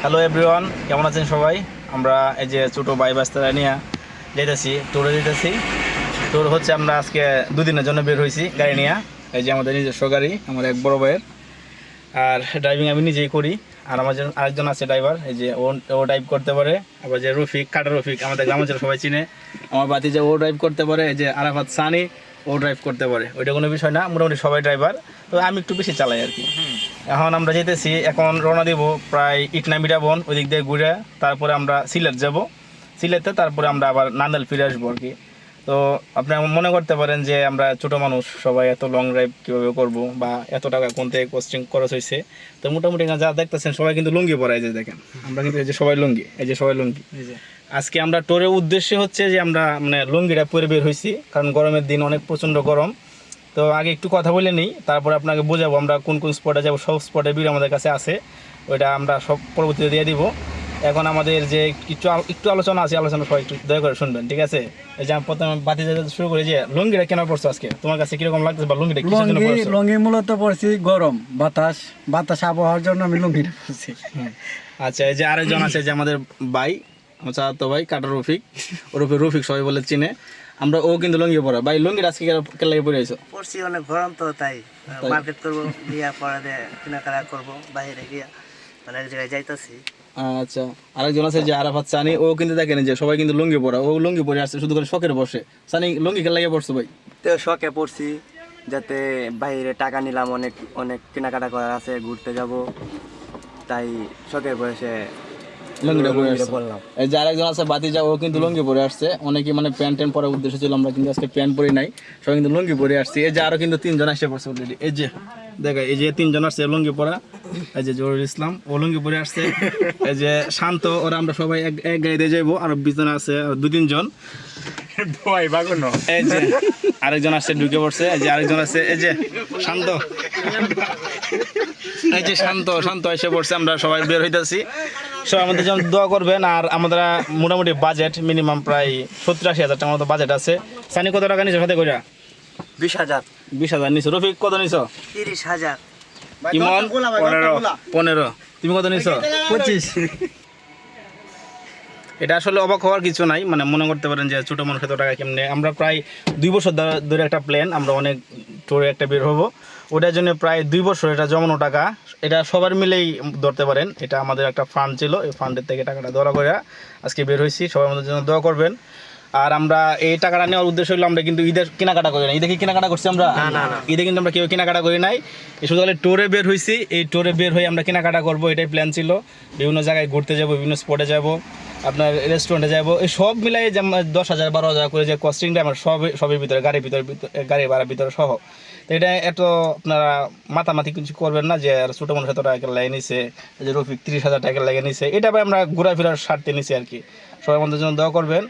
Hello everyone, কেমন আছেন সবাই? আমরা এই যে ছোটো ভাই বাস্তারা নিয়ে যেতেছি, ট্যুরে যেতেছি। ট্যুর হচ্ছে আমরা আজকে দুদিনের জন্য বের হয়েছি গাড়ি নিয়ে। এই যে আমাদের নিজস্ব গাড়ি, আমার এক বড় ভাইয়ের। আর ড্রাইভিং আমি নিজেই করি। আর আমার আরেকজন আছে ড্রাইভার, এই যে ও ড্রাইভ করতে পারে। আবার যে রফিক, কাটা রফিক, আমাদের গ্রামাঞ্চলে সবাই চিনে। আমার বাতি যে ও ড্রাইভ করতে পারে। এই যে আরাফাত সানি, ও ড্রাইভ করতে পারে। ওইটা কোনো বিষয় না, মোটামুটি সবাই ড্রাইভার। তো আমি একটু বেশি চালাই আর কি। এখন আমরা যেতেছি, এখন রওনা দিব প্রায় ইটনামিটা বন, ওই দিক দিয়ে ঘুরে তারপরে আমরা সিলেট যাব। সিলেটে তারপরে আমরা আবার নান্দাল ফিরে আসবো আর কি। তো আপনি মনে করতে পারেন যে আমরা ছোটো মানুষ, সবাই এত লং ড্রাইভ কীভাবে করবো বা এত টাকা কোন থেকে কোস্টিং খরচ হয়েছে। তো মোটামুটি যা দেখতেছেন সবাই কিন্তু লুঙ্গি পরা, এই যে দেখেন আমরা কিন্তু এই যে সবাই লুঙ্গি, এই যে সবাই লুঙ্গি। আজকে আমরা টোরের উদ্দেশ্য হচ্ছে যে আমরা মানে লুঙ্গিটা পরে বের হয়েছি, কারণ গরমের দিন অনেক প্রচণ্ড গরম। তো আগে একটু কথা বলে নিই, তারপরে আপনাকে বোঝাবো আমরা কোন কোন স্পটে যাবো। সব স্পটের ভিডিও আমাদের কাছে আছে, ওইটা আমরা সব পরবর্তীতে দিয়ে দিব। এখন আমাদের যে একটু আলোচনা আছে, আলোচনা সবাই একটু দয়া করে শুনবেন, ঠিক আছে? এই যে আমি প্রথমে বাতি যেতে শুরু করি, যে লুঙ্গিটা কেন পড়ছো আজকে, তোমার কাছে কিরকম লাগতেছে বা লুঙ্গিটা কিসের জন্য পড়ছো? লুঙ্গি মূলত পড়ছি গরম বাতাস আবহাওয়ার জন্য আমি লুঙ্গিটা পড়ছি। আচ্ছা, এই যে আরেকজন আছে, যে আমাদের ভাই, আমার চাচাতো ভাই কাটা রফিক, ওরফে রফিক সবাই বলে চিনে। আমরা ও কিন্তু লুঙ্গি পরা। ভাই লুঙ্গিটা আজকে কেন লাগে পরে আইছো? পড়ছি অনেক গরম, তো তাই মার্কেট করবো, গিয়া পরে কেনাকাটা করবো, বাইরে গিয়া মানে এক জায়গায় যাইতেছি। আচ্ছা, আরেকজন আছে যে আরাফাত সানি, ও কিন্তু দেখেন যে সবাই কিন্তু লুঙ্গি পরা, ও লুঙ্গি পরে আসছে শুধু করে শখের বসে। সানি লুঙ্গি কেন লাগে পড়ছো ভাই? তো শখে পড়ছি, যাতে বাইরে টাকা নিলাম, অনেক অনেক কেনাকাটা করার আছে, ঘুরতে যাব, তাই শখের বয়সে লুঙ্গিটা পরে আসছে। বললাম। এই যে আরেকজন আছে বাতিজা, ও কিন্তু লুঙ্গি পরে আসছে। অনেকে মানে প্যান্ট ট্যান্ট পরার উদ্দেশ্য ছিল, আমরা কিন্তু আজকে প্যান্ট পরি নাই, সবাই কিন্তু লুঙ্গি পরে আসছি। এই যে আরো কিন্তু তিনজন আসছে পড়ছে অলরেডি, এই যে দেখা, এই যে তিনজন আসছে লুঙ্গি পরা। এই যে জহুরুল ইসলাম, ও লুঙ্গি পরে আসছে। এই যে শান্ত, ওরা আমরা সবাই এক গাড়িতে যাইবো। আর পিছনে আছে দু তিনজন। এই যে আরেকজন আসছে ঢুকে পড়ছে। এই যে আরেকজন আছে, এই যে শান্ত, এই যে শান্ত এসে পড়ছে। আমরা সবাই বের হইতেছি, সবাই আমাদের যেমন দোয়া করবেন। আর আমাদের মোটামুটি বাজেট মিনিমাম প্রায় 70-80 হাজার টাকার মতো বাজেট আছে। সানি কত টাকা নিছো সাথে কইরা? 20,000। 20,000 নিছো। রফিক কত নিছো? 30,000। ইমন 15। তুমি কত নিছো? 25। এটা আসলে অবাক হওয়ার কিছু নাই, মানে মনে করতে পারেন যে ছোটো মানুষ এত টাকা কেমনে। আমরা প্রায় 2 বছর ধরে একটা প্ল্যান, আমরা অনেক ট্যুরে একটা বের হবো। ওটার জন্য প্রায় 2 বছর এটা জমানো টাকা, এটা সবার মিলেই ধরতে পারেন। এটা আমাদের একটা ফান্ড ছিল, এই ফান্ডের থেকে টাকাটা দোয়া করে আজকে বের হয়েছি। সবাই আমাদের জন্য দোয়া করবেন। আর আমরা এই টাকাটা নেওয়ার উদ্দেশ্য হলো, আমরা কিন্তু ঈদের কেনাকাটা করি না। ঈদে কি কেনাকাটা করছি আমরা? ঈদে কিন্তু আমরা কেউ কেনাকাটা করি নাই। শুধু ট্যুরে বের হয়েছি, এই ট্যুরে বের হয়ে আমরা কেনাকাটা করবো, এটাই প্ল্যান ছিল। বিভিন্ন জায়গায় ঘুরতে যাবো, বিভিন্ন স্পটে যাব, আপনার রেস্টুরেন্টে যাবো। এই সব মিলাই যে 10,000-12,000 করে যে কস্টিংটা আমার সবের ভিতরে, গাড়ি ভাড়ার ভিতরে সহ। তো এটা এত আপনারা মাথামাতি কিছু করবেন না যে ছোটো মানুষ এত টাকা লাগে নিছে, যে রফিক 30,000 টাকা লাগে নিছে। এটা ভাই আমরা ঘোরাফেরার স্বার্থে নিছি আর কি। সবাই আমাদের জন্য দোয়া করবেন।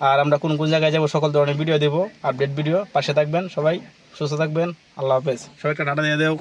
আর আমরা কোন কোন জায়গায় যাবো সকল ধরনের ভিডিও দেবো, আপডেট ভিডিও। পাশে থাকবেন, সবাই সুস্থ থাকবেন। আল্লাহ হাফেজ। সবাই একটা টাটা দিয়ে দেও।